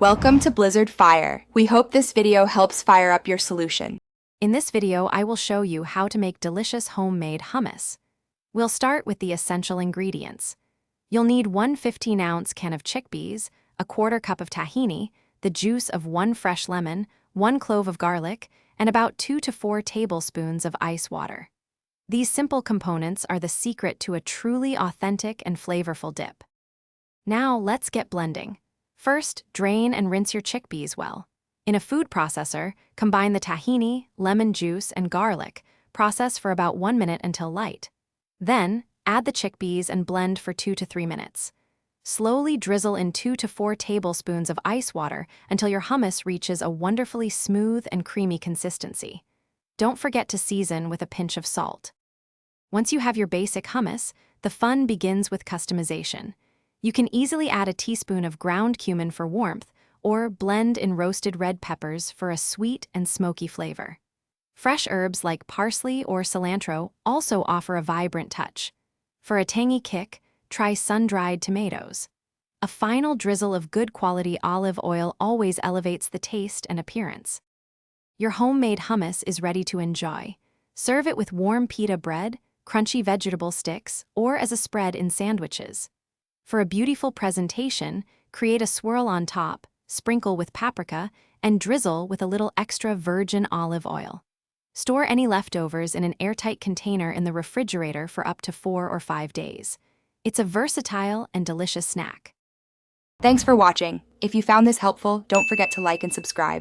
Welcome to Blizzard Fire. We hope this video helps fire up your solution. In this video, I will show you how to make delicious homemade hummus. We'll start with the essential ingredients. You'll need one 15-ounce can of chickpeas, a quarter cup of tahini, the juice of one fresh lemon, 1 clove of garlic, and about 2 to 4 tablespoons of ice water. These simple components are the secret to a truly authentic and flavorful dip. Now let's get blending. First, drain and rinse your chickpeas well. In a food processor, combine the tahini, lemon juice, and garlic. Process for about 1 minute until light. Then, add the chickpeas and blend for 2 to 3 minutes. Slowly drizzle in 2 to 4 tablespoons of ice water until your hummus reaches a wonderfully smooth and creamy consistency. Don't forget to season with a pinch of salt. Once you have your basic hummus, the fun begins with customization. You can easily add a teaspoon of ground cumin for warmth, or blend in roasted red peppers for a sweet and smoky flavor. Fresh herbs like parsley or cilantro also offer a vibrant touch. For a tangy kick, try sun-dried tomatoes. A final drizzle of good quality olive oil always elevates the taste and appearance. Your homemade hummus is ready to enjoy. Serve it with warm pita bread, crunchy vegetable sticks, or as a spread in sandwiches. For a beautiful presentation, create a swirl on top, sprinkle with paprika, and drizzle with a little extra virgin olive oil. Store any leftovers in an airtight container in the refrigerator for up to 4 or 5 days. It's a versatile and delicious snack. Thanks for watching. If you found this helpful, don't forget to like and subscribe.